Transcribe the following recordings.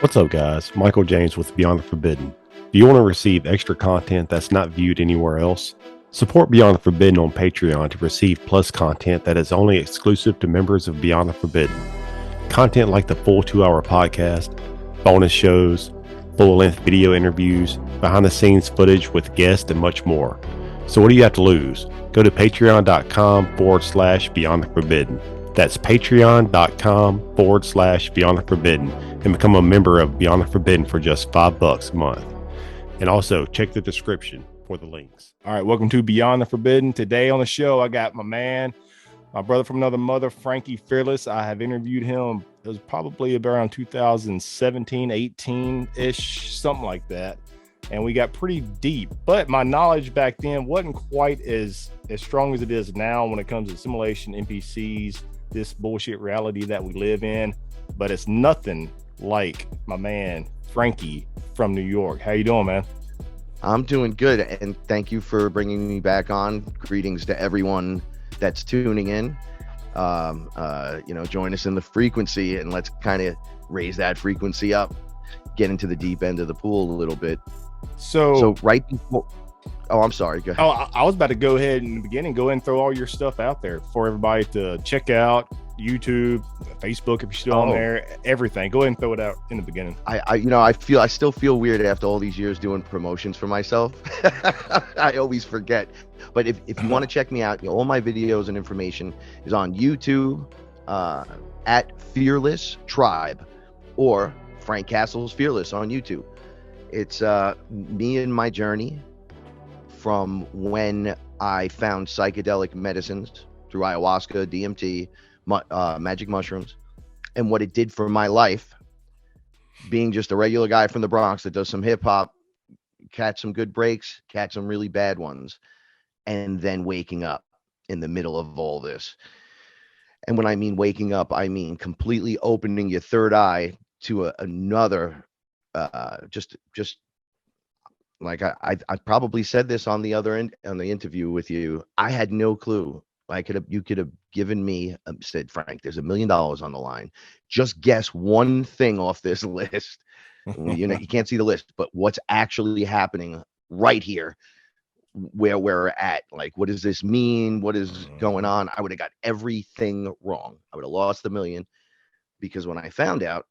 What's up, guys? Michael James with Beyond the Forbidden. Do you want to receive extra content that's not viewed anywhere else? Support Beyond the Forbidden on Patreon to receive plus content that is only exclusive to members of Beyond the Forbidden. Content like the full 2 hour podcast, bonus shows, full length video interviews, behind the scenes footage with guests, and much more. So, what do you have to lose? Go to patreon.com/Beyond the Forbidden. That's patreon.com/Beyond the Forbidden and become a member of Beyond the Forbidden for just $5 a month. And also check the description for the links. All right, welcome to Beyond the Forbidden. Today on the show, I got my brother from another mother, Frankie Fearless. I have interviewed him. It was probably around 2017, 18-ish, something like that. And we got pretty deep, but my knowledge back then wasn't quite as strong as it is now when it comes to simulation, NPCs, this bullshit reality that we live in. But it's nothing like my man Frankie from New York. How you doing, man? I'm doing good, and thank you for bringing me back on. Greetings to everyone that's tuning in. Join us in the frequency, and let's kind of raise that frequency up, get into the deep end of the pool a little bit. So right before, I'm sorry, go ahead. I was about to go ahead in the beginning, go ahead and throw all your stuff out there for everybody to check out. YouTube, Facebook, if you're still on there, everything. Go ahead and throw it out in the beginning. I still feel weird after all these years doing promotions for myself. I always forget. But if you want to check me out, all my videos and information is on YouTube at Fearless Tribe or Frank Castle's Fearless on YouTube. It's me and my journey from when I found psychedelic medicines through ayahuasca, DMT, magic mushrooms, and what it did for my life, being just a regular guy from the Bronx that does some hip hop, catch some good breaks, catch some really bad ones, and then waking up in the middle of all this. And when I mean waking up, I mean completely opening your third eye to another, just like I probably said this on the other end on the interview with you. I had no clue. You could have given me, said, Frank, there's $1 million on the line. Just guess one thing off this list. You can't see the list, but what's actually happening right here where we're at? Like, what does this mean? What is going on? I would have got everything wrong. I would have lost the $1 million, because when I found out,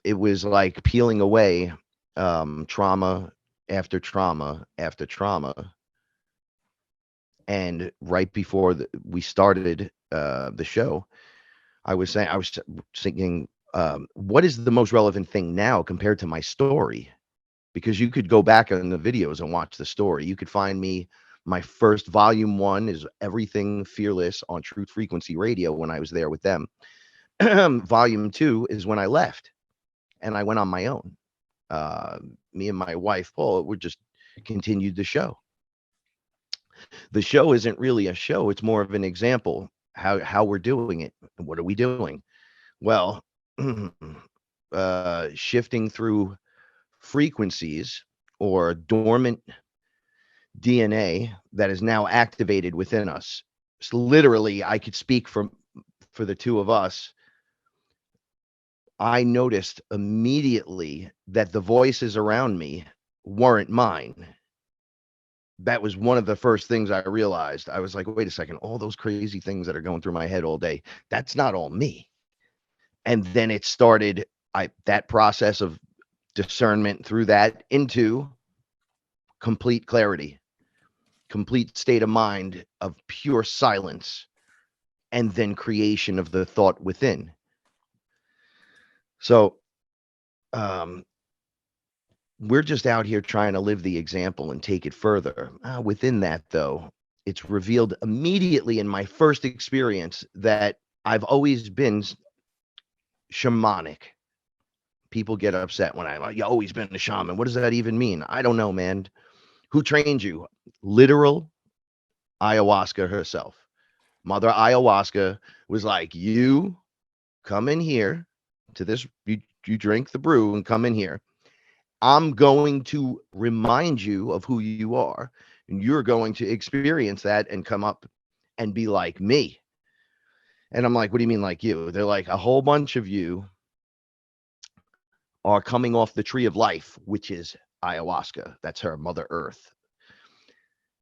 it was like peeling away trauma after trauma after trauma. And right before we started the show, I was thinking, what is the most relevant thing now compared to my story? Because you could go back on the videos and watch the story. You could find me. My first volume 1 is Everything Fearless on Truth Frequency Radio when I was there with them. Volume 2 is when I left and I went on my own. Me and my wife, Paul, we just continued the show. The show isn't really a show. It's more of an example how we're doing it. What are we doing? Well, shifting through frequencies or dormant DNA that is now activated within us. So literally, I could speak for the two of us. I noticed immediately that the voices around me weren't mine. That was one of the first things I realized. I was like, wait a second, all those crazy things that are going through my head all day, that's not all me. And then it started that process of discernment through that into complete clarity, complete state of mind of pure silence, and then creation of the thought within. So we're just out here trying to live the example and take it further. Within that, though, it's revealed immediately in my first experience that I've always been shamanic. People get upset when you've always been a shaman. What does that even mean? I don't know, man. Who trained you? Literal ayahuasca herself. Mother ayahuasca was like, you come in here to this, you drink the brew and come in here. I'm going to remind you of who you are, and you're going to experience that and come up and be like me. And I'm like, what do you mean like you? They're like, a whole bunch of you are coming off the tree of life, which is ayahuasca. That's her, Mother Earth.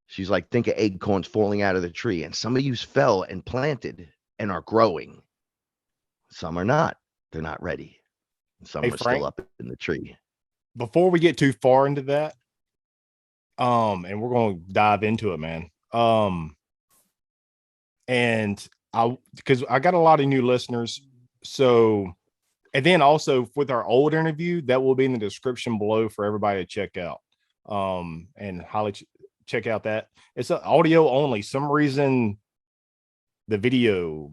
She's like, think of acorns falling out of the tree, and some of you fell and planted and are growing. Some are not. They're not ready. Hey, Some are still Frank, up in the tree. before we get too far into that, and we're going to dive into it, man. And because I got a lot of new listeners. So, and then also with our old interview, that will be in the description below for everybody to check out. And highly check out that. It's an audio only. Some reason my video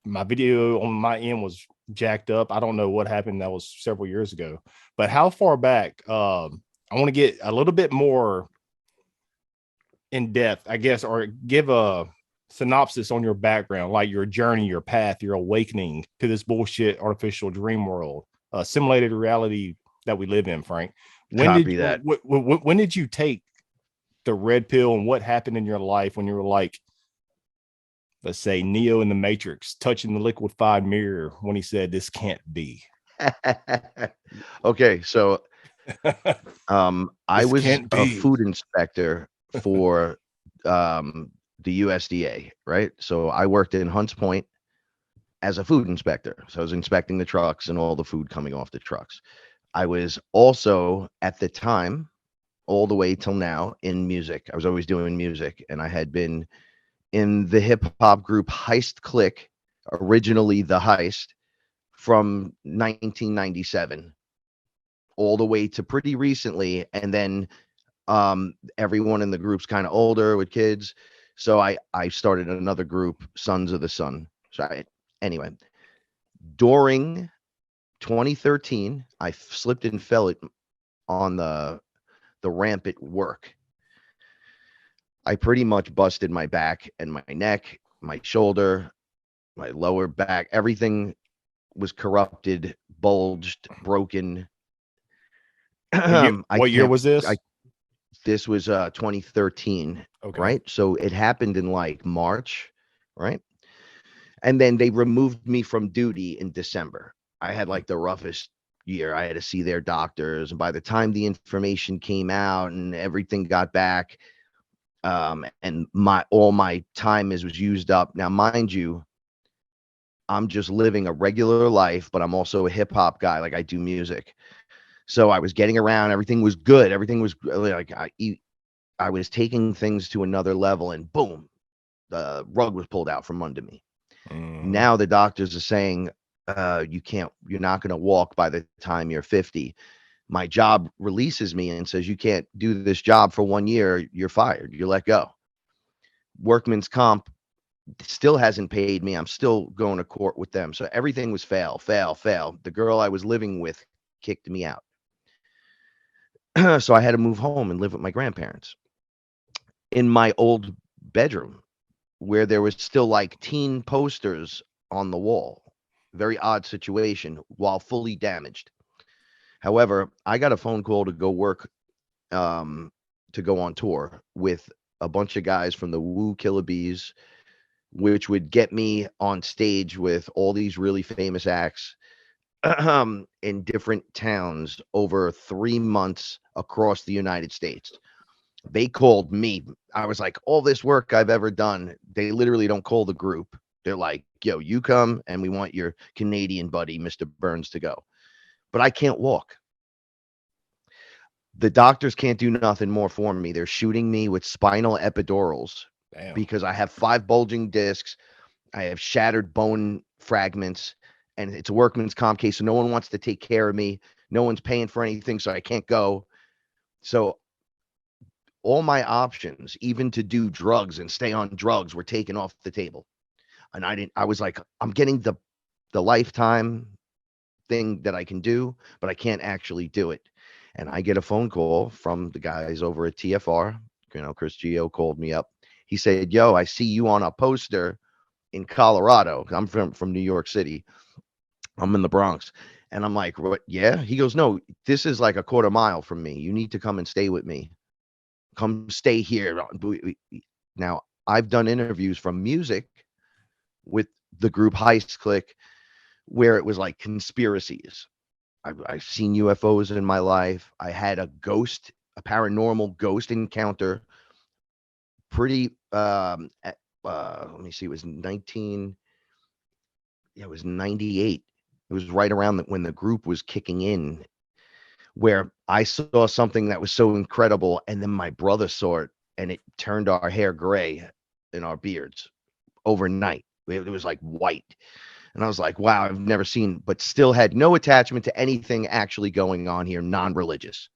my video on my end was jacked up. I don't know what happened. That was several years ago. But how far back? I want to get a little bit more in depth, I guess, or give a synopsis on your background, like your journey, your path, your awakening to this bullshit artificial dream world, simulated reality that we live in. Frank, Copy that. when did you take the red pill, and what happened in your life when you were like, let's say, Neo in the Matrix, touching the liquefied mirror when he said, "This can't be." Okay, so I This was can't a be. food inspector for the USDA, right? So I worked in Hunts Point as a food inspector. So I was inspecting the trucks and all the food coming off the trucks. I was also at the time, all the way till now, in music. I was always doing music, and I had been in the hip hop group Heist Click, originally the Heist, from 1997 all the way to pretty recently. And then everyone in the group's kind of older with kids. So I started another group, Sons of the Sun. So anyway, during 2013, I slipped and fell it on the ramp at work. I pretty much busted my back and my neck, my shoulder, my lower back. Everything was corrupted, bulged, broken. I What year can't. was this? This was 2013, Okay. right? So it happened in like March, right? And then they removed me from duty in December. I had like the roughest year. I had to see their doctors, and by the time the information came out and everything got back, and all my time was used up. Now, mind you, I'm just living a regular life, but I'm also a hip hop guy. Like, I do music. So I was getting around. Everything was good. Everything was like, I was taking things to another level, and boom, the rug was pulled out from under me. Mhm. Now the doctors are saying, you're not going to walk by the time you're 50. My job releases me and says, you can't do this job for 1 year. You're fired. You're let go. Workman's comp still hasn't paid me. I'm still going to court with them. So everything was fail. The girl I was living with kicked me out. So I had to move home and live with my grandparents in my old bedroom, where there was still like teen posters on the wall. Very odd situation while fully damaged. However, I got a phone call to go work, to go on tour with a bunch of guys from the Woo Killer Bees, which would get me on stage with all these really famous acts in different towns over 3 months across the United States. They called me. I was like, all this work I've ever done, they literally don't call the group. They're like, yo, you come and we want your Canadian buddy, Mr. Burns, to go. But I can't walk. The doctors can't do nothing more for me. They're shooting me with spinal epidurals Damn. because I have 5 bulging discs. I have shattered bone fragments, and it's a workman's comp case. So no one wants to take care of me. No one's paying for anything. So I can't go. So all my options, even to do drugs and stay on drugs, were taken off the table. And I was like, I'm getting the lifetime thing that I can do, but I can't actually do it. And I get a phone call from the guys over at TFR. Chris Geo called me up. He said, yo, I see you on a poster in Colorado. I'm from New York City. I'm in the Bronx. And I'm like, what? Yeah. He goes, no, this is like a quarter mile from me. You need to come and stay with me. Come stay here. Now, I've done interviews from music with the group Heist Click where it was like conspiracies. I've seen UFOs in my life. I had a paranormal ghost encounter. Pretty. Let me see. It was 19. Yeah, it was 98. It was right around when the group was kicking in, where I saw something that was so incredible, and then my brother saw it, and it turned our hair gray in our beards overnight. It was like white. And I was like, wow, I've never seen, but still had no attachment to anything actually going on here, non-religious.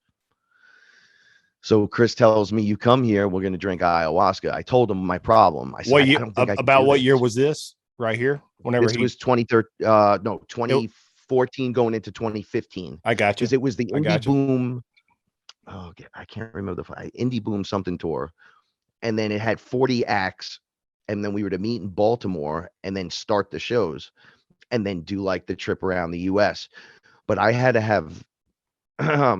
So Chris tells me, you come here, we're going to drink ayahuasca. I told him my problem. I said, What I year? don't think I can About do what year this. was this? Right here. Whenever This he, was 2013, no, it, 2014 going into 2015. I got you. Because it was the I Indie got you. Boom. Oh, I can't remember the Indie Boom something tour. And then it had 40 acts. And then we were to meet in Baltimore and then start the shows and then do like the trip around the US. But I had to have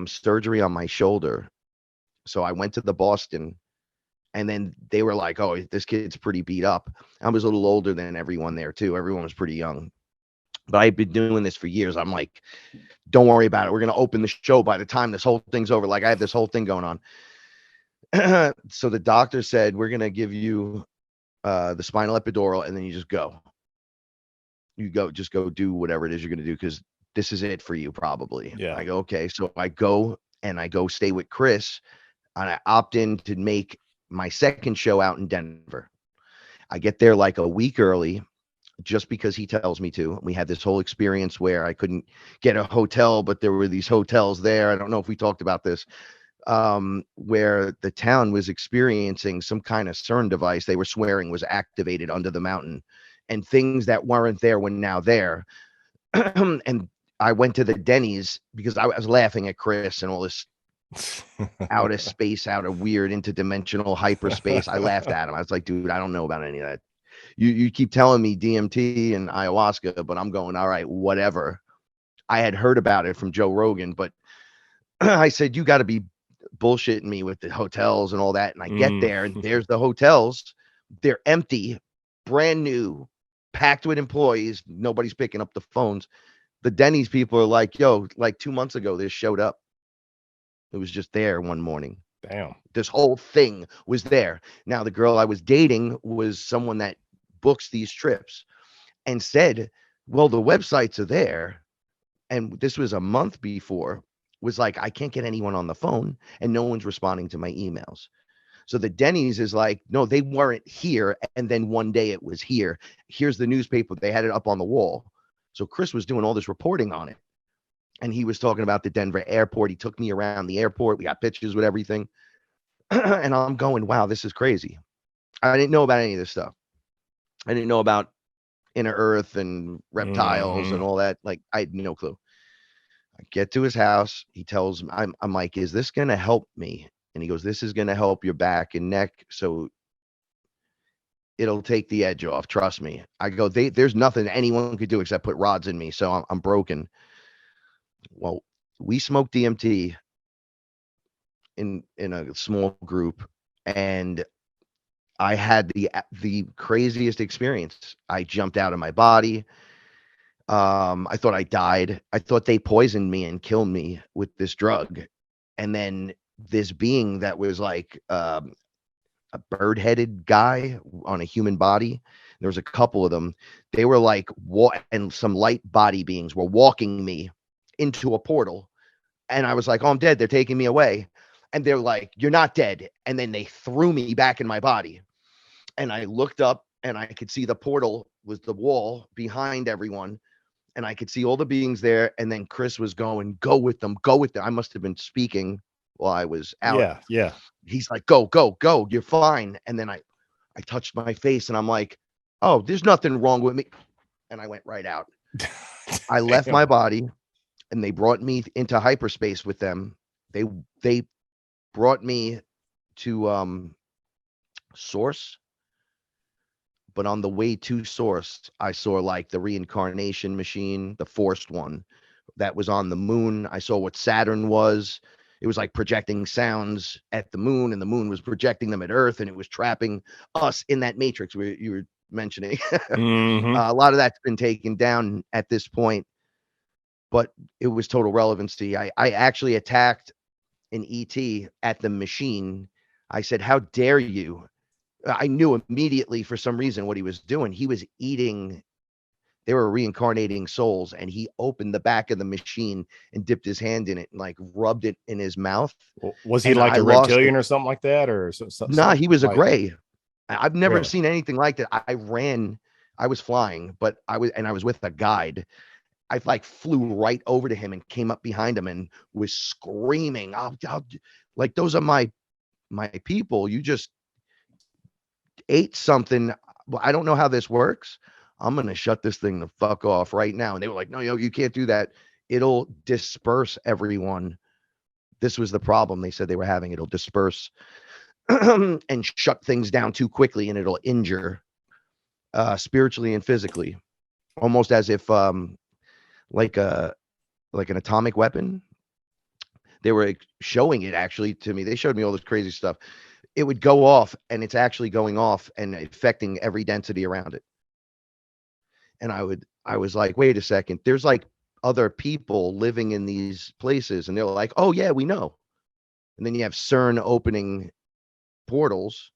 surgery on my shoulder. So I went to the Boston, and then they were like, oh, this kid's pretty beat up. I was a little older than everyone there too. Everyone was pretty young, but I've been doing this for years. I'm like, don't worry about it. We're going to open the show by the time this whole thing's over. Like I have this whole thing going on. So the doctor said, we're going to give you the spinal epidural, and then you just go. Just go do whatever it is you're going to do, because this is it for you probably. Yeah. I go, okay. So I go stay with Chris, and I opt in to make my second show out in Denver. I get there like a week early just because he tells me to. We had this whole experience where I couldn't get a hotel, but there were these hotels there. I don't know if we talked about this, where the town was experiencing some kind of CERN device they were swearing was activated under the mountain, and things that weren't there were now there. And I went to the Denny's because I was laughing at Chris and all this out of space, out of weird interdimensional hyperspace. I laughed at him. I was like, dude, I don't know about any of that. You keep telling me DMT and ayahuasca, but I'm going, all right, whatever. I had heard about it from Joe Rogan, but I said, you got to be bullshitting me with the hotels and all that. And I get there, and there's the hotels. They're empty, brand new, packed with employees. Nobody's picking up the phones. The Denny's people are like, yo, like 2 months ago, this showed up. It was just there one morning. Damn. This whole thing was there. Now, the girl I was dating was someone that books these trips, and said, well, the websites are there. And this was a month before, was like, I can't get anyone on the phone, and no one's responding to my emails. So the Denny's is like, no, they weren't here. And then one day it was here. Here's the newspaper. They had it up on the wall. So Chris was doing all this reporting on it. And he was talking about the Denver airport. He took me around the airport. We got pictures with everything. And I'm going, wow, this is crazy. I didn't know about any of this stuff. I didn't know about inner earth and reptiles and all that. Like, I had no clue. I get to his house. He tells me, I'm like, is this going to help me? And he goes, this is going to help your back and neck. So it'll take the edge off. Trust me. I go, there's nothing anyone could do except put rods in me. So I'm broken. Well, we smoked DMT in a small group, and I had the craziest experience. I jumped out of my body. I thought I died. I thought they poisoned me and killed me with this drug. And then this being that was like a bird-headed guy on a human body. There was a couple of them. They were like, and some light body beings were walking me into a portal. And I was like, oh, I'm dead. They're taking me away. And they're like, you're not dead. And then they threw me back in my body. And I looked up, and I could see the portal was the wall behind everyone. And I could see all the beings there. And then Chris was going, go with them, go with them. I must have been speaking while I was out. Yeah. He's like, go, you're fine. And then I touched my face, and I'm like, oh, there's nothing wrong with me. And I went right out. I left my body, and they brought me into hyperspace with them. They brought me to Source. But on the way to Source, I saw like the reincarnation machine, the forced one that was on the moon. I saw what Saturn was. It was like projecting sounds at the moon, and the moon was projecting them at Earth, and it was trapping us in that matrix where you were mentioning. A lot of that's been taken down at this point. but it was total relevancy. I actually attacked an ET at the machine. I said, "How dare you?" I knew immediately for some reason what he was doing. He was eating, they were reincarnating souls, and he opened the back of the machine and dipped his hand in it and like rubbed it in his mouth. Was he And like I a lost reptilian it. or something like that, or Nah, he was a like gray. I've never really? seen anything like that. I ran, I was flying, but I was with a guide. I like flew right over to him and came up behind him and was screaming, like those are my people. You just ate something. Well, I don't know how this works. I'm gonna shut this thing the fuck off right now. And they were like, no, you can't do that. It'll disperse everyone. This was the problem they said they were having. It'll disperse and shut things down too quickly, and it'll injure spiritually and physically, almost as if like a like an atomic weapon. They were showing it actually to me. They showed me all this crazy stuff. It would go off, and it's actually going off and affecting every density around it. And I was like, wait a second, there's like other people living in these places, and they're like, oh yeah, we know. And then you have CERN opening portals.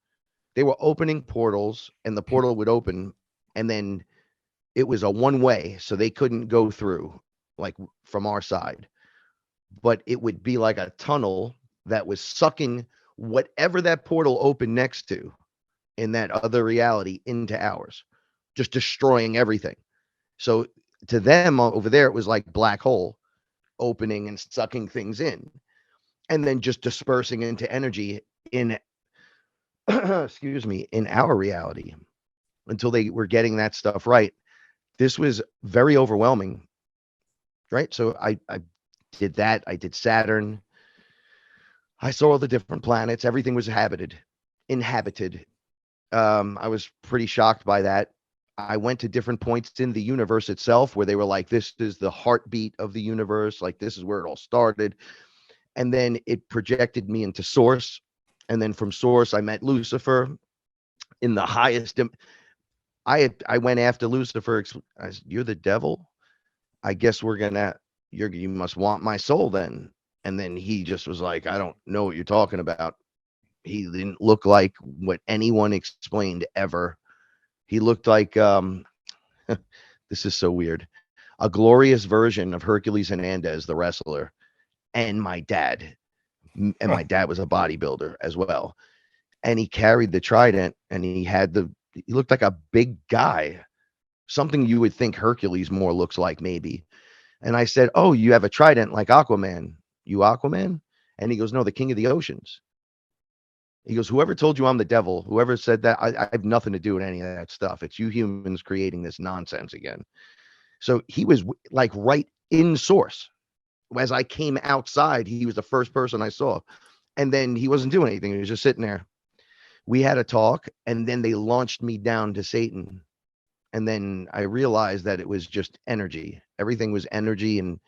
They were opening portals, and the portal would open, and then it was a one way, so they couldn't go through like from our side, but it would be like a tunnel that was sucking whatever that portal opened next to in that other reality into ours, just destroying everything. So to them over there, it was like black hole opening and sucking things in, and then just dispersing into energy in excuse me, in our reality until they were getting that stuff right. This was very overwhelming, right? So I did that. I did Saturn. I saw all the different planets. Everything was inhabited. I was pretty shocked by that. I went to different points in the universe itself where they were like, this is the heartbeat of the universe. Like, this is where it all started. And then it projected me into Source. And then from Source, I met Lucifer in the highest. I went after Lucifer. I said, you're the devil. I guess you must want my soul then. And then he just was like, I don't know what you're talking about. He didn't look like what anyone explained ever. He looked like this is so weird. A glorious version of Hercules Hernandez, the wrestler, and my dad. And my dad was a bodybuilder as well. And he carried the trident, and he looked like a big guy, something you would think Hercules more looks like, maybe. And I said, oh, you have a trident like Aquaman. You Aquaman? And he goes, no, the king of the oceans. He goes, whoever told you I'm the devil, whoever said that, I have nothing to do with any of that stuff. It's you humans creating this nonsense again. So he was like right in Source. As I came outside, he was the first person I saw. And then he wasn't doing anything. He was just sitting there. We had a talk, and then they launched me down to Satan. And then I realized that it was just energy. Everything was energy, and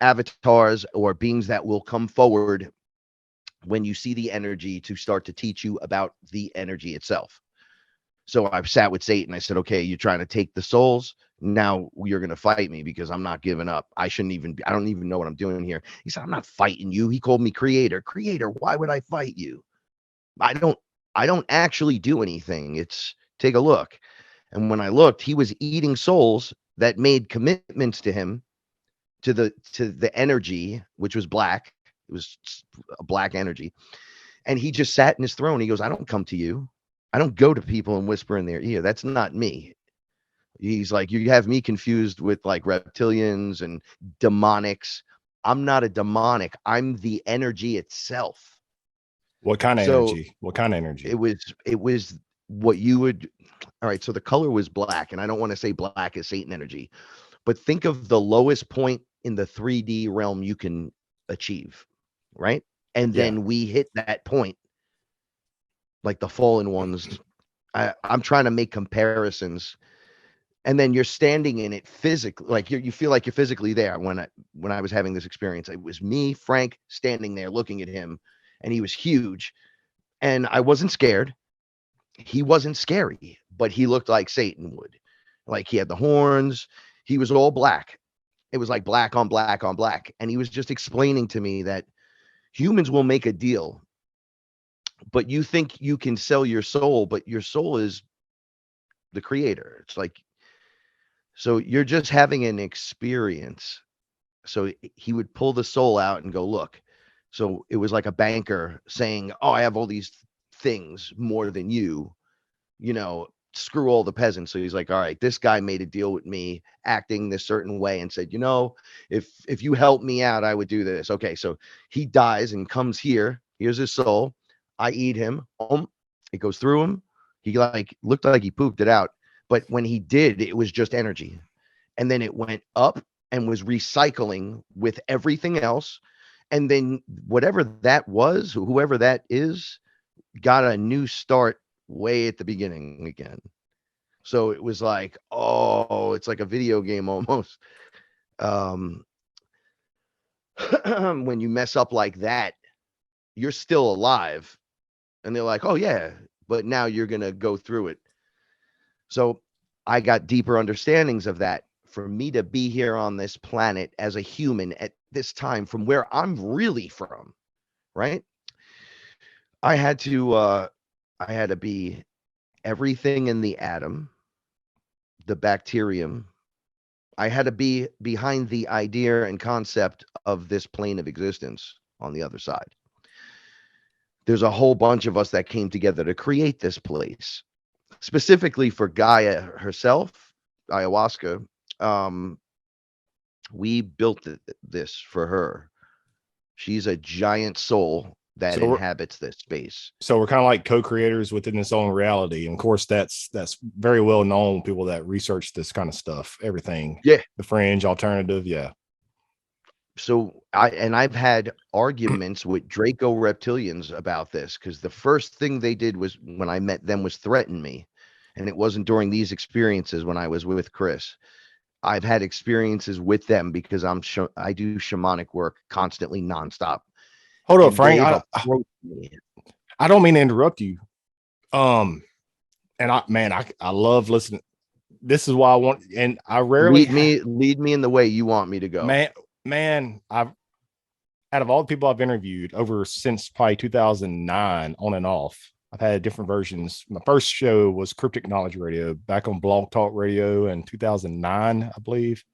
avatars or beings that will come forward when you see the energy to start to teach you about the energy itself. So I sat with Satan. I said, okay, you're trying to take the souls. Now you're going to fight me because I'm not giving up. I don't even know what I'm doing here. He said, I'm not fighting you. He called me creator. Why would I fight you? I don't actually do anything. It's take a look. And when I looked, he was eating souls that made commitments to him, to the energy, which was black. It was a black energy. And he just sat in his throne. He goes, I don't come to you. I don't go to people and whisper in their ear. That's not me. He's like, you have me confused with like reptilians and demonics. I'm not a demonic. I'm the energy itself. What kind of So energy? What kind of energy? it was what you would. All right. So the color was black, and I don't want to say black is Satan energy, but think of the lowest point in the 3D realm you can achieve, right? And Yeah. then we hit that point, like the fallen ones. I'm trying to make comparisons, and then you're standing in it physically, like you feel like you're physically there. When I was having this experience, it was me, Frank, standing there looking at him, and he was huge, and I wasn't scared. He wasn't scary, but he looked like Satan would. Like he had the horns. He was all black. It was like black on black on black. And he was just explaining to me that humans will make a deal, but you think you can sell your soul, but your soul is the creator. It's like, so you're just having an experience. So he would pull the soul out and go, look. So it was like a banker saying, oh, I have all these things more than you, screw all the peasants. So he's like, all right, this guy made a deal with me acting this certain way and said, if you help me out, I would do this. Okay. So he dies and comes here. Here's his soul. I eat him. It goes through him. He like looked like he pooped it out. But when he did, it was just energy. And then it went up and was recycling with everything else. And then whatever that was, whoever that is, got a new start way at the beginning again. So it was like, oh, it's like a video game almost. When you mess up like that, you're still alive. And they're like, oh, yeah, but now you're going to go through it. So I got deeper understandings of that. For me to be here on this planet as a human at this time, from where I'm really from, right? I had to be everything in the atom, the bacterium. I had to be behind the idea and concept of this plane of existence on the other side. There's a whole bunch of us that came together to create this place, specifically for Gaia herself, ayahuasca. We built this for her. She's a giant soul that inhabits this space. So we're kind of like co-creators within this own reality. And of course, that's very well known. People that research this kind of stuff, everything. Yeah. The fringe alternative. Yeah. So I've had arguments with Draco reptilians about this, because the first thing they did was, when I met them, was threaten me. And it wasn't during these experiences when I was with Chris. I've had experiences with them because I do shamanic work constantly, nonstop. Hold up, Frank. I don't mean to interrupt you. And I love listening. This is why I want, and I rarely lead me in the way you want me to go. Man, out of all the people I've interviewed over since probably 2009 on and off, I've had different versions. My first show was Cryptic Knowledge Radio back on Blog Talk Radio in 2009, I believe.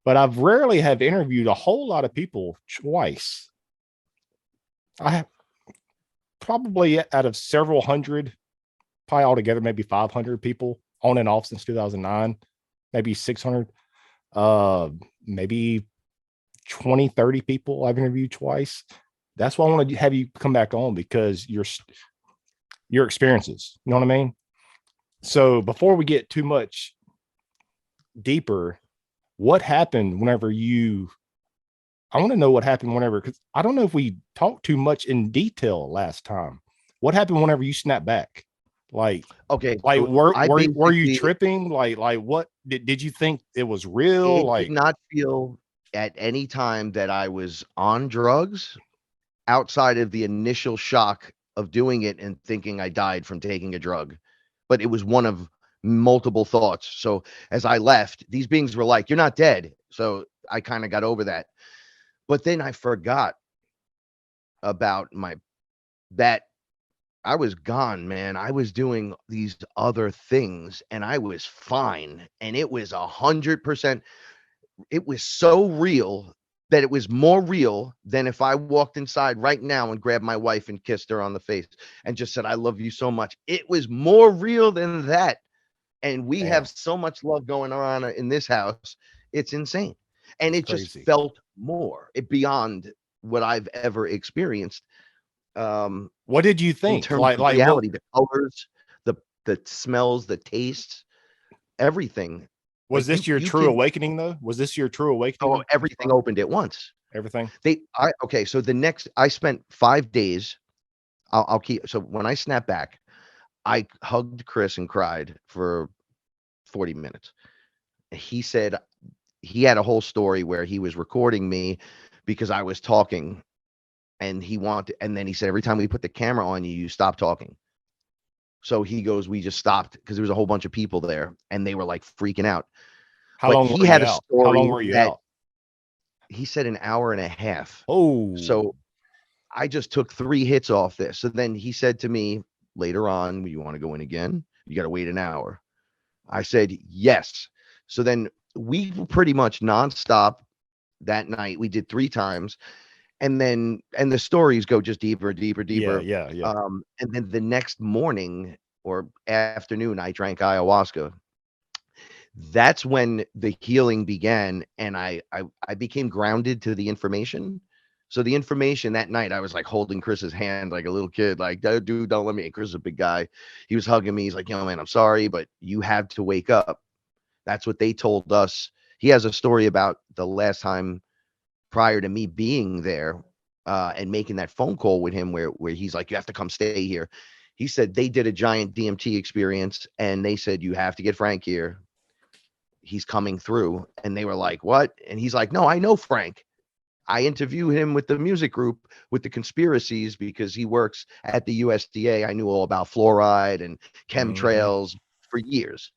But I've rarely have interviewed a whole lot of people twice. I have probably out of several hundred, probably altogether, maybe 500 people on and off since 2009, maybe 600, maybe 20, 30 people I've interviewed twice. That's why I want to have you come back on, because your experiences, you know what I mean? So before we get too much deeper, what happened whenever I want to know what happened whenever, because I don't know if we talked too much in detail last time. What happened whenever you snapped back? Like, okay, like so were you tripping? Like what did you think it was real? Did not feel at any time that I was on drugs, outside of the initial shock of doing it and thinking I died from taking a drug. But it was one of multiple thoughts. So as I left, these beings were like, you're not dead. So I kind of got over that. But then I forgot about that I was gone, man. I was doing these other things and I was fine. And it was 100%. It was so real that it was more real than if I walked inside right now and grabbed my wife and kissed her on the face and just said, I love you so much. It was more real than that. And we have so much love going on in this house. It's insane. And it just felt more beyond what I've ever experienced. What did you think? In terms of reality, the colors, the smells, the tastes, everything. Was this your true awakening though? Was this your true awakening? Oh, everything opened at once. Everything. So I spent 5 days. I'll keep. So when I snapped back, I hugged Chris and cried for 40 minutes. He said he had a whole story where he was recording me because I was talking, and then he said, every time we put the camera on you, you stop talking. So he goes, we just stopped because there was a whole bunch of people there and they were like freaking out. How But long he were you had a out? How long story were you that out? he said an hour and a half. Oh, So I just took 3 hits off this. So then he said to me later on, "You want to go in again? You got to wait an hour." I said, "Yes." So then we were pretty much nonstop that night. We did 3 times. And the stories go just deeper, deeper, yeah, deeper. yeah, yeah. And then the next morning or afternoon, I drank ayahuasca. That's when the healing began, and I became grounded to the information. So the information that night, I was like holding Chris's hand like a little kid, like, dude, don't let me. Chris is a big guy. He was hugging me. He's like, man, I'm sorry, but you have to wake up. That's what they told us. He has a story about the last time prior to me being there and making that phone call with him where he's like, you have to come stay here. He said they did a giant DMT experience and they said, you have to get Frank here. He's coming through. And they were like, what? And he's like, no, I know Frank. I interview him with the music group with the conspiracies because he works at the USDA. I knew all about fluoride and Hmm. chemtrails for years.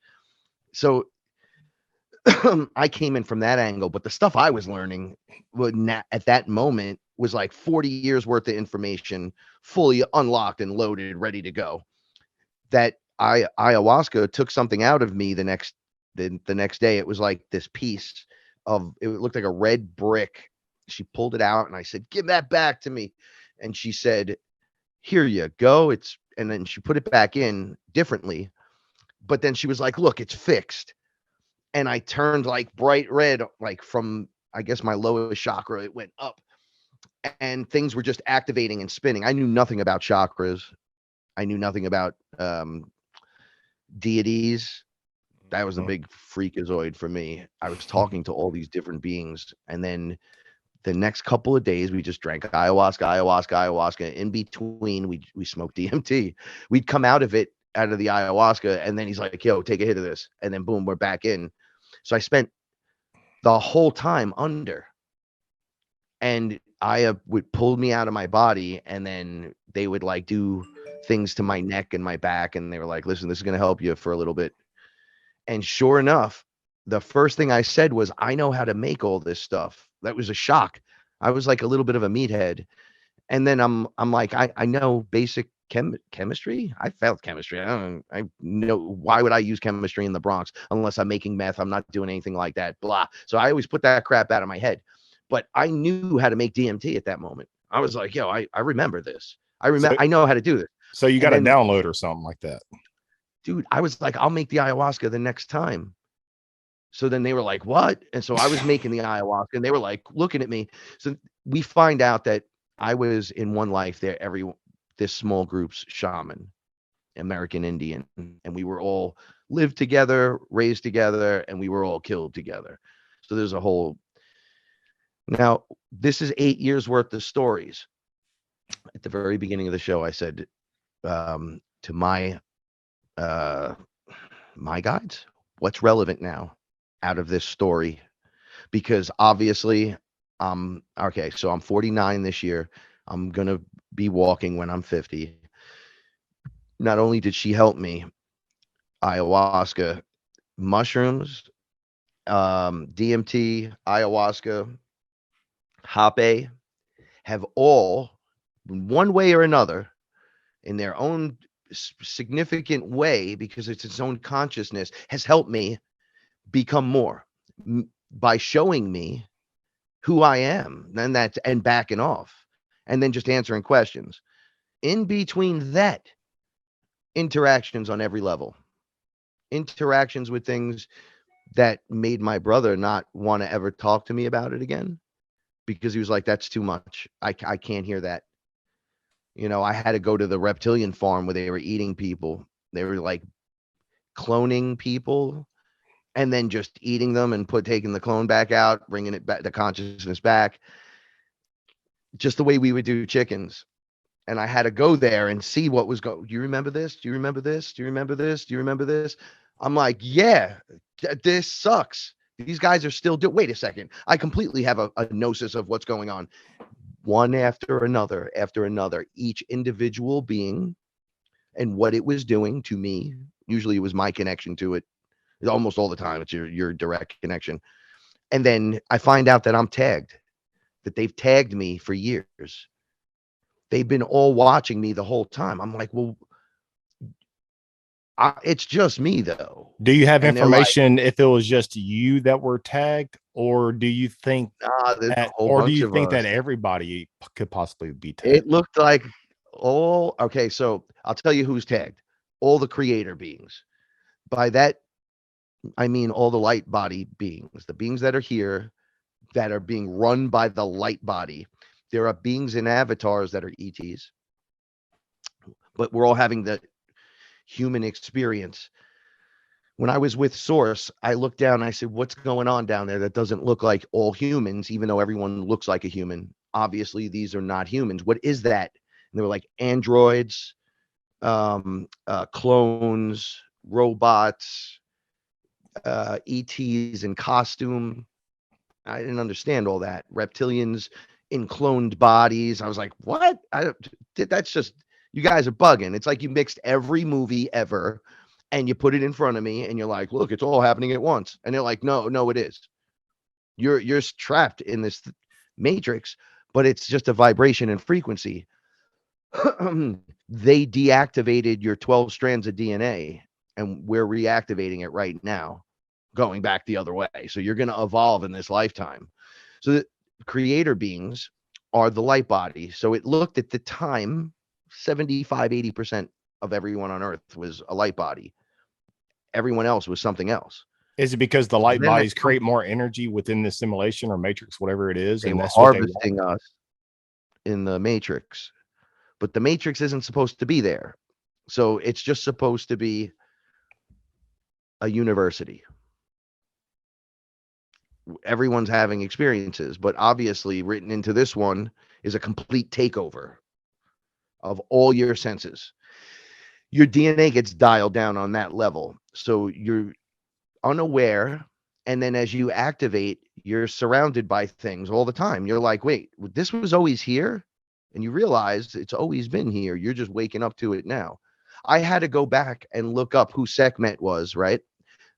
So I came in from that angle, but the stuff I was learning at that moment was like 40 years worth of information, fully unlocked and loaded, ready to go. That ayahuasca took something out of me the next day. It was like this piece of it looked like a red brick. She pulled it out and I said, "Give that back to me." And she said, "Here you go." And then she put it back in differently. But then she was like, "Look, it's fixed." And I turned like bright red, like from I guess my lowest chakra, it went up and things were just activating and spinning. I knew nothing about chakras. I knew nothing about deities. That was a Hmm. big freakazoid for me. I was talking to all these different beings. And then the next couple of days, we just drank ayahuasca. In between, we smoked DMT. We'd come out of the ayahuasca, and then he's like, "Yo, take a hit of this," and then boom, we're back in. So I spent the whole time under, and I would pull me out of my body, and then they would like do things to my neck and my back, and they were like, "Listen, this is gonna help you for a little bit." And sure enough, the first thing I said was, "I know how to make all this stuff." That was a shock. I was like a little bit of a meathead, and then I'm like, I know basic chemistry. I failed chemistry. I know, why would I use chemistry in the Bronx unless I'm making meth? I'm not doing anything like that. Blah. So I always put that crap out of my head. But I knew how to make DMT at that moment. I was like, yo, I remember this. So, I know how to do this. so you And got a then, download or something like that. dude, I was like, I'll make the ayahuasca the next time. So then they were like, what? And so I was making the ayahuasca and they were like looking at me. So we find out that I was in one life there, this small group's shaman, American Indian, and we were all lived together, raised together, and we were all killed together. So there's a whole now this is 8 years worth of stories. At the very beginning of the show, I said to uh my guides, what's relevant now out of this story? Because obviously, okay, so I'm 49 this year. I'm gonna be walking when I'm 50. Not only did she help me, ayahuasca, mushrooms, DMT, ayahuasca, hape have all, in one way or another, in their own significant way, because it's its own consciousness, has helped me become more by showing me who I am, and backing off, and then just answering questions. In between that, interactions on every level, interactions with things that made my brother not want to ever talk to me about it again because he was like, that's too much. I can't hear that. I had to go to the reptilian farm where they were eating people. They were like cloning people and then just eating them and taking the clone back out, bringing it back, the consciousness back, just the way we would do chickens. And I had to go there and see what was going. Do you remember this? Do you remember this? Do you remember this? Do you remember this? I'm like, yeah, this sucks. These guys are still wait a second. I completely have a gnosis of what's going on. One after another, each individual being and what it was doing to me. Usually it was my connection to it. Almost all the time, it's your direct connection. And then I find out that I'm tagged, that they've tagged me for years. They've been all watching me the whole time. I'm like, well, it's just me though. Do you have And they're like, information if it was just you that were tagged, or do you think nah, there's a that, whole or do bunch you of think us. that everybody could possibly be tagged? It looked like all okay. So I'll tell you who's tagged. All the creator beings. By that, I mean all the light body beings, the beings that are here that are being run by the light body. There are beings and avatars that are ETs, but we're all having the human experience. When I was with Source, I looked down and I said, what's going on down there that doesn't look like all humans, even though everyone looks like a human? Obviously, these are not humans. What is that? And they were like androids, clones, robots, ETs in costume. I didn't understand all that. Reptilians in cloned bodies. I was like, what? That's just, you guys are bugging. It's like you mixed every movie ever and you put it in front of me and you're like, look, it's all happening at once. And they're like, no, it is. You're trapped in this matrix, but it's just a vibration and frequency. They deactivated your 12 strands of DNA and we're reactivating it right now, going back the other way. So you're going to evolve in this lifetime. So the creator beings are the light body. So it looked at the time 75-80% of everyone on earth was a light body. Everyone else was something else. Is it because the So light then bodies create more energy within the simulation or matrix, whatever it is, they and were that's what they want? harvesting us in the matrix, but the matrix isn't supposed to be there. So it's just supposed to be a university. Everyone's having experiences, but obviously written into this one is a complete takeover of all your senses. Your DNA gets dialed down on that level. So you're unaware. And then as you activate, you're surrounded by things all the time. You're like, wait, this was always here. And you realize it's always been here. You're just waking up to it now. I had to go back and look up who Sekhmet was, right?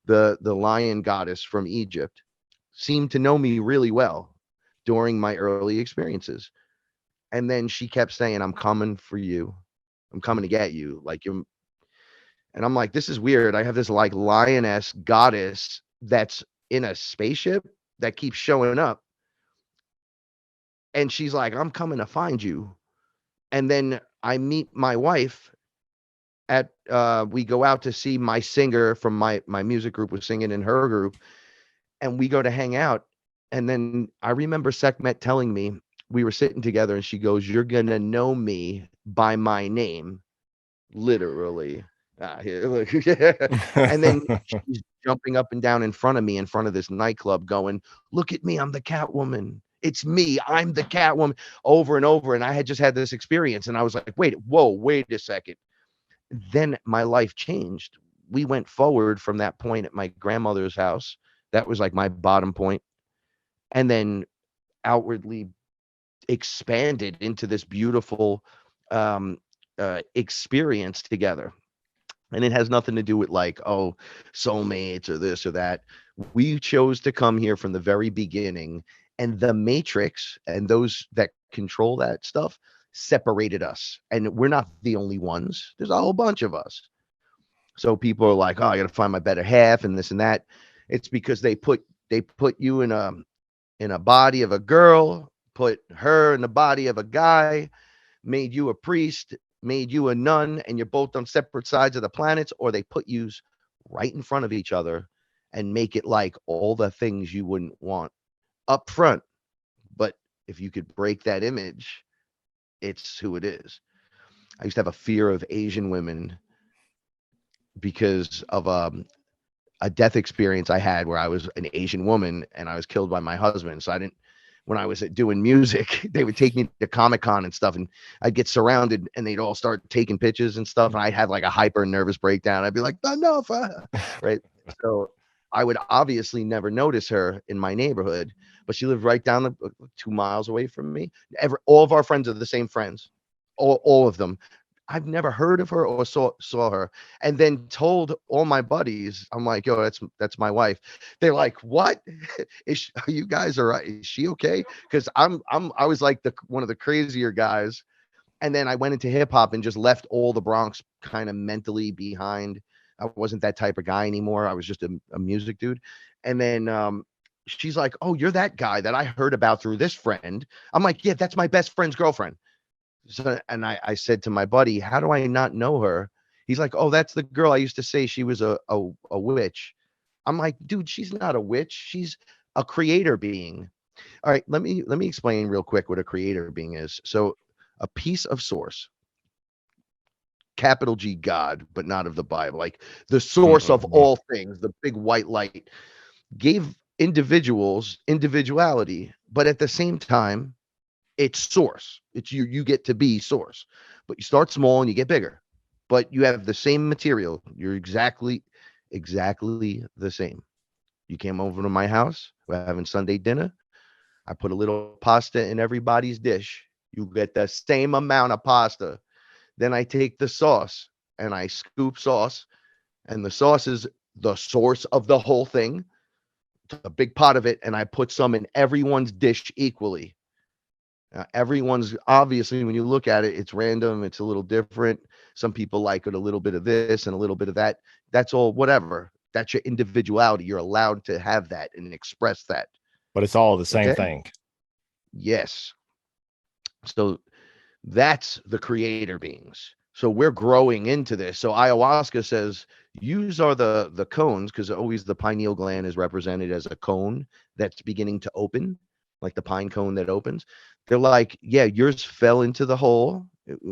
The lion goddess from Egypt seemed to know me really well during my early experiences. And then she kept saying, I'm coming for you. I'm coming to get you. Like you're, and I'm like, this is weird. I have this like lioness goddess that's in a spaceship that keeps showing up. And she's like, I'm coming to find you. And then I meet my wife at we go out to see my singer from my music group was singing in her group, and we go to hang out. And then I remember Sekhmet telling me, we were sitting together and she goes, you're gonna know me by my name, literally. Here, look. And then she's jumping up and down in front of me in front of this nightclub going, look at me, I'm the Catwoman. It's me, I'm the Catwoman, over and over. And I had just had this experience and I was like, wait a second. Then my life changed. We went forward from that point at my grandmother's house. That was like my bottom point. And then outwardly expanded into this beautiful experience together. And it has nothing to do with like, oh, soulmates or this or that. We chose to come here from the very beginning, and the matrix and those that control that stuff separated us. And we're not the only ones. There's a whole bunch of us. So people are like, oh, I got to find my better half and this and that. It's because they put you in a body of a girl, put her in the body of a guy, made you a priest, made you a nun, and you're both on separate sides of the planets, or they put you right in front of each other and make it like all the things you wouldn't want up front. But if you could break that image, it's who it is. I used to have a fear of Asian women because of a death experience I had where I was an Asian woman and I was killed by my husband. So I didn't, when I was doing music, they would take me to Comic-Con and stuff, and I'd get surrounded and they'd all start taking pictures and stuff. And I'd have like a hyper nervous breakdown. I'd be like, enough, right? So I would obviously never notice her in my neighborhood, but she lived right down the 2 miles away from me. All of our friends are the same friends, all of them. I've never heard of her or saw her, and then told all my buddies, I'm like, yo, that's my wife. They're like, what? Are you guys all right? Is she okay? Because I was like one of the crazier guys, and then I went into hip hop and just left all the Bronx kind of mentally behind. I wasn't that type of guy anymore. I was just a music dude. And then she's like, oh, you're that guy that I heard about through this friend. I'm like, yeah, that's my best friend's girlfriend. So, and I said to my buddy, how do I not know her? He's like, oh, that's the girl I used to say she was a witch. I'm like, dude, she's not a witch. She's a creator being. All right, let me explain real quick what a creator being is. So a piece of source, capital G God, but not of the Bible, like the source of all things, the big white light, gave individuals individuality, but at the same time, it's source. It's you get to be source, but you start small and you get bigger, but you have the same material. You're exactly the same. You came over to my house, we're having Sunday dinner. I put a little pasta in everybody's dish. You get the same amount of pasta. Then I take the sauce and I scoop sauce, and the sauce is the source of the whole thing, a big pot of it, and I put some in everyone's dish equally. Everyone's, obviously, when you look at it, it's random, it's a little different. Some people like it a little bit of this and a little bit of that. That's all, whatever. That's your individuality. You're allowed to have that and express that. But it's all the same Okay? thing. Yes. So that's the creator beings. So we're growing into this. So ayahuasca says, use are the cones, because always the pineal gland is represented as a cone that's beginning to open, like the pine cone that opens. They're like, yeah, yours fell into the hole,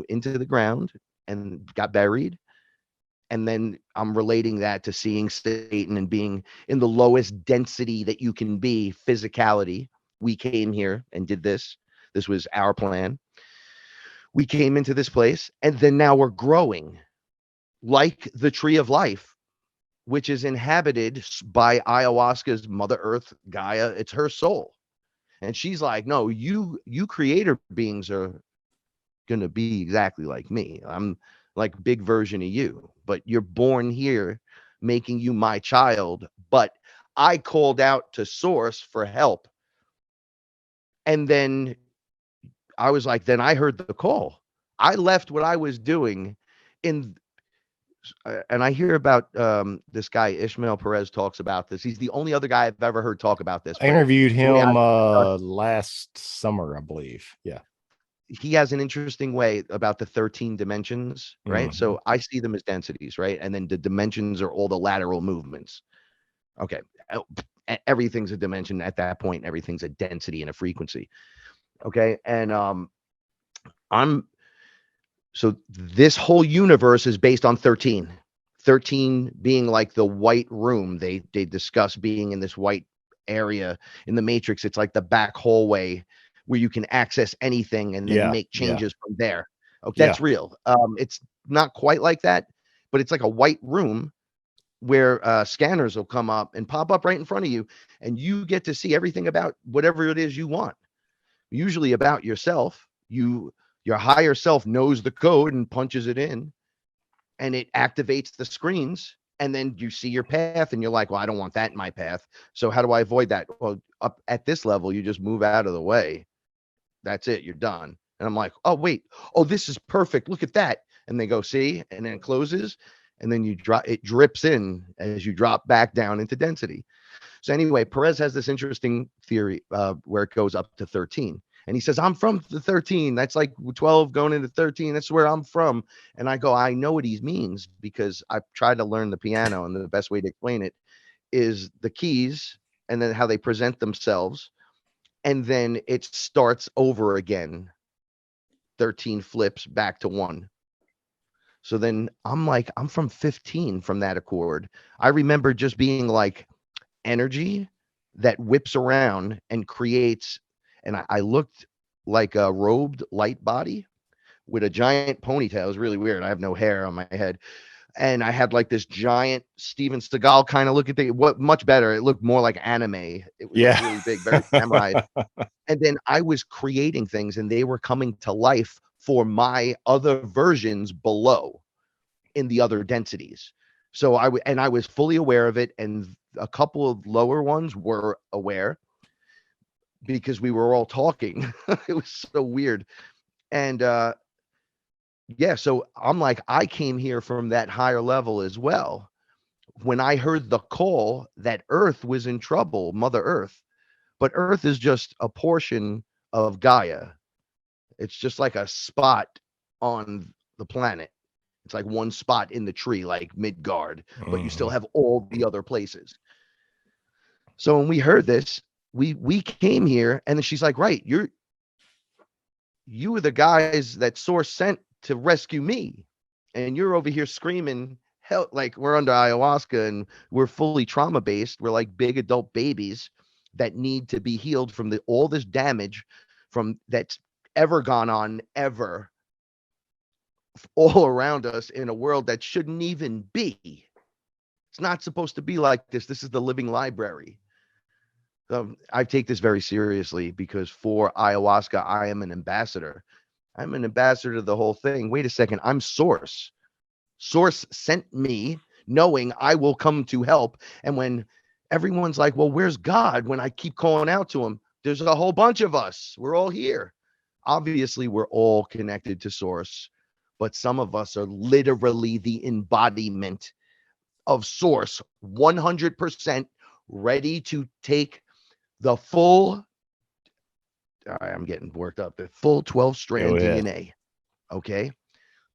into the ground, and got buried. And then I'm relating that to seeing Satan and being in the lowest density that you can be, physicality. We came here and did this. This was our plan. We came into this place, and then now we're growing like the tree of life, which is inhabited by ayahuasca's Mother Earth, Gaia. It's her soul. And she's like, no, you creator beings are going to be exactly like me. I'm like big version of you, but you're born here, making you my child. But I called out to source for help. And then I was like, then I heard the call. I left what I was doing and I hear about this guy, Ishmael Perez, talks about this. He's the only other guy I've ever heard talk about this. I interviewed the way him last summer, I believe. Yeah. He has an interesting way about the 13 dimensions, right? So I see them as densities, right? And then the dimensions are all the lateral movements. Okay. Everything's a dimension at that point. Everything's a density and a frequency. Okay. And so this whole universe is based on 13. 13 being like the white room. They discuss being in this white area in the Matrix. It's like the back hallway where you can access anything and then make changes from there. Okay, that's real. It's not quite like that, but it's like a white room where scanners will come up and pop up right in front of you, and you get to see everything about whatever it is you want. Usually about yourself. Your higher self knows the code and punches it in, and it activates the screens. And then you see your path and you're like, well, I don't want that in my path. So how do I avoid that? Well, up at this level, you just move out of the way. That's it. You're done. And I'm like, oh, wait. Oh, this is perfect. Look at that. And they go, see, and then it closes. And then it drips in as you drop back down into density. So anyway, Perez has this interesting theory where it goes up to 13. And he says, I'm from the 13. That's like 12 going into 13. That's where I'm from. And I go, I know what he means, because I've tried to learn the piano, and the best way to explain it is the keys and then how they present themselves. And then it starts over again. 13 flips back to 1. So then I'm like, I'm from 15 from that accord. I remember just being like energy that whips around and creates. And I looked like a robed light body with a giant ponytail. It was really weird. I have no hair on my head. And I had like this giant Steven Seagal kind of look at what much better. It looked more like anime. It was really big, very samurai. And then I was creating things, and they were coming to life for my other versions below in the other densities. So I was fully aware of it, and a couple of lower ones were aware because we were all talking. It was so weird. And yeah, so I'm like, I came here from that higher level as well. When I heard the call that Earth was in trouble, Mother Earth, but Earth is just a portion of Gaia. It's just like a spot on the planet. It's like one spot in the tree, like Midgard, but you still have all the other places. So when we heard this, we came here, and then she's like, right, you were the guys that Source sent to rescue me, and you're over here screaming hell, like we're under ayahuasca and we're fully trauma based. We're like big adult babies that need to be healed from all this damage from that's ever gone on ever all around us in a world that shouldn't even be. It's not supposed to be like this. This is the living library. I take this very seriously because for ayahuasca, I am an ambassador. I'm an ambassador to the whole thing. Wait a second. I'm Source. Source sent me knowing I will come to help. And when everyone's like, well, where's God? When I keep calling out to him, there's a whole bunch of us. We're all here. Obviously, we're all connected to Source, but some of us are literally the embodiment of Source, 100% ready to take the full, I'm getting worked up, the full 12-strand DNA, okay,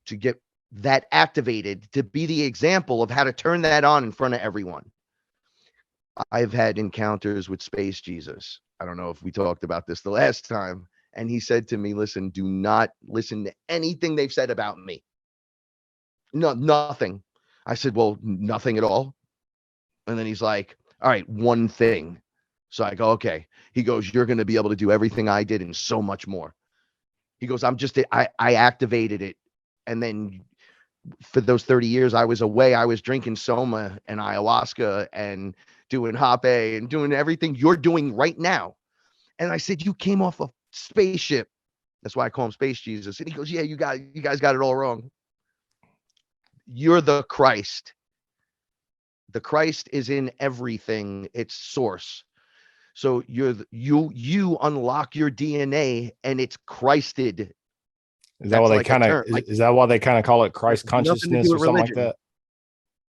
to get that activated, to be the example of how to turn that on in front of everyone. I've had encounters with Space Jesus. I don't know if we talked about this the last time. And he said to me, listen, do not listen to anything they've said about me. No, nothing. I said, well, nothing at all. And then he's like, all right, one thing. So I go, okay. He goes, you're going to be able to do everything I did and so much more. He goes, I activated it. And then for those 30 years I was away, I was drinking soma and ayahuasca and doing hape and doing everything you're doing right now. And I said, you came off a spaceship. That's why I call him Space Jesus. And he goes, yeah, you guys got it all wrong. You're the Christ. The Christ is in everything. It's Source. So you unlock your DNA and it's Christed. Is that why they kind of is that why they kind of call it Christ consciousness or something like that?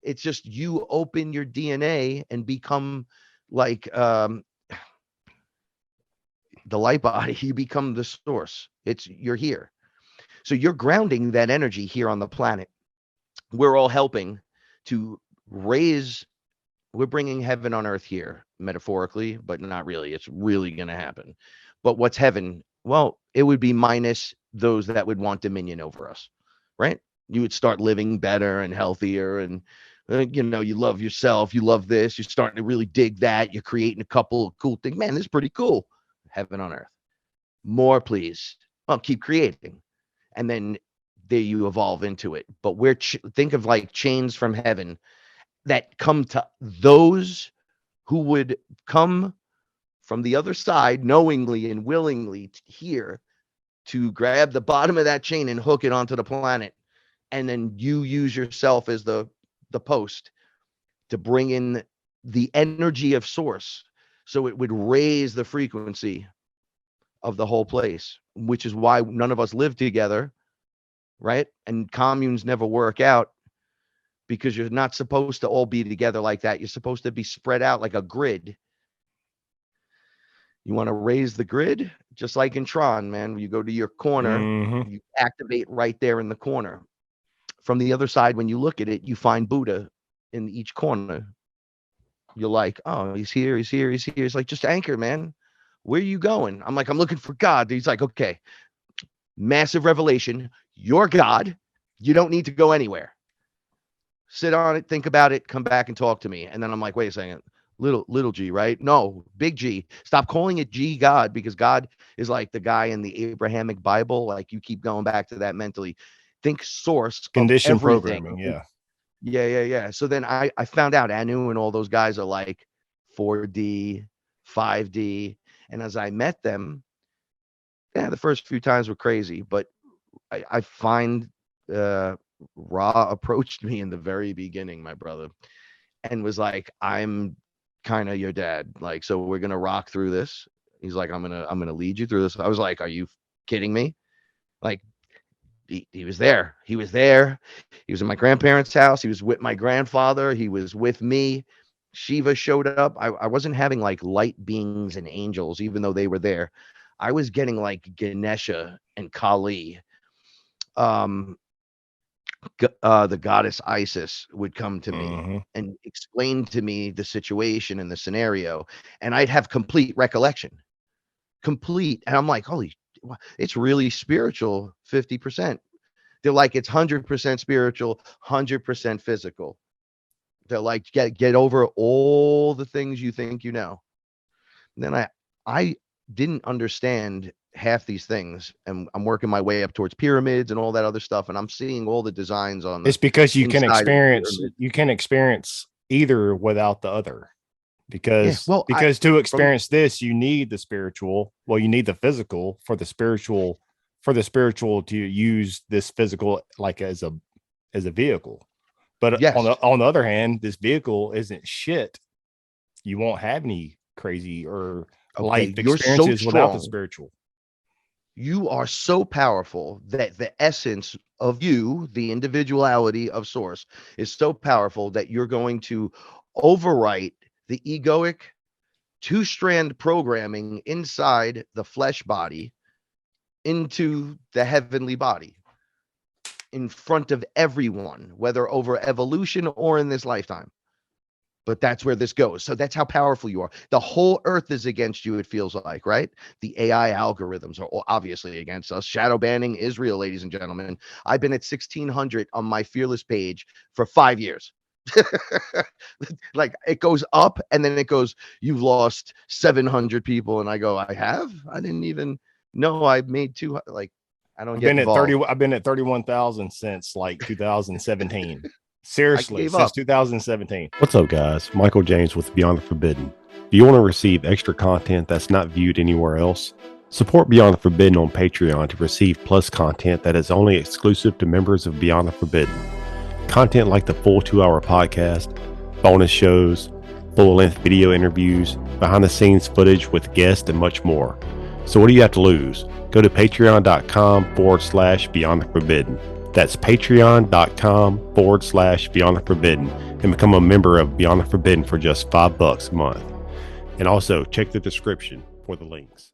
It's just you open your DNA and become like the light body. You become the Source. You're here. So you're grounding that energy here on the planet. We're all helping to we're bringing heaven on earth here, metaphorically, but not really. It's really going to happen. But what's heaven? Well, it would be minus those that would want dominion over us, right? You would start living better and healthier, and you love yourself. You love this. You're starting to really dig that. You're creating a couple of cool things. Man, this is pretty cool. Heaven on earth. More, please. Well, keep creating. And then there you evolve into it. But think of like chains from heaven that come to those who would come from the other side knowingly and willingly here to grab the bottom of that chain and hook it onto the planet. And then you use yourself as the post to bring in the energy of Source. So it would raise the frequency of the whole place, which is why none of us live together, right? And communes never work out, because you're not supposed to all be together like that. You're supposed to be spread out like a grid. You want to raise the grid, just like in Tron, man. You go to your corner, you activate right there in the corner. From the other side, when you look at it, you find Buddha in each corner. You're like, oh, he's here, he's here, he's here. It's like, just anchor, man. Where are you going? I'm like, I'm looking for God. He's like, okay, massive revelation. You're God. You don't need to go anywhere. Sit on it, think about it, come back and talk to me. And then I'm like, wait a second, little G, right? No, big G. Stop calling it G God, because God is like the guy in the Abrahamic Bible. Like, you keep going back to that mentally. Think Source, condition programming. Yeah. So then I found out Anu and all those guys are like 4D, 5D. And as I met them, the first few times were crazy, but I find Ra approached me in the very beginning, my brother, and was like, I'm kind of your dad. Like, so we're gonna rock through this. He's like, I'm gonna lead you through this. I was like, are you kidding me? Like, he was there. He was there. He was in my grandparents' house. He was with my grandfather. He was with me. Shiva showed up. I wasn't having like light beings and angels, even though they were there. I was getting like Ganesha and Kali. Um, the goddess Isis would come to me Mm-hmm. and explain to me the situation and the scenario, and I'd have complete recollection, complete. And I'm like, holy, it's really spiritual, 50%. They're like, it's 100% spiritual, 100% physical. They're like, get over all the things you think you know. And then I didn't understand half these things, and I'm working my way up towards pyramids and all that other stuff, and I'm seeing all the designs on the It's because inside of the pyramid. you can experience either without the other. Yeah, well, Because to from experience this, you need the spiritual. Well, you need the physical for the spiritual to use this physical like as a vehicle. But yes, on the other hand, this vehicle isn't shit. You won't have any crazy or okay, life you're so experiences without the strong. spiritual. You are so powerful that the essence of you, the individuality of source, is so powerful that you're going to overwrite the egoic two-strand programming inside the flesh body into the heavenly body in front of everyone, whether over evolution or in this lifetime. But that's where this goes. So that's how powerful you are. The whole earth is against you, it feels like, right? The AI algorithms are obviously against us. Shadow banning Israel, ladies and gentlemen. I've been at 1600 on my fearless page for 5 years. Like, it goes up and then it goes, you've lost 700 people. And I go, I have? I didn't even know I made two. Like, I don't get involved. I've been at 31,000 since like 2017. I Seriously, gave since up. 2017. What's up, guys? Michael James with Beyond the Forbidden. Do you want to receive extra content that's not viewed anywhere else? Support Beyond the Forbidden on Patreon to receive plus content that is only exclusive to members of Beyond the Forbidden. Content like the full 2-hour podcast, bonus shows, full-length video interviews, behind-the-scenes footage with guests, and much more. So what do you have to lose? Go to patreon.com/Beyond the Forbidden. That's patreon.com/Beyond the Forbidden and become a member of Beyond the Forbidden for just $5 a month. And also check the description for the links.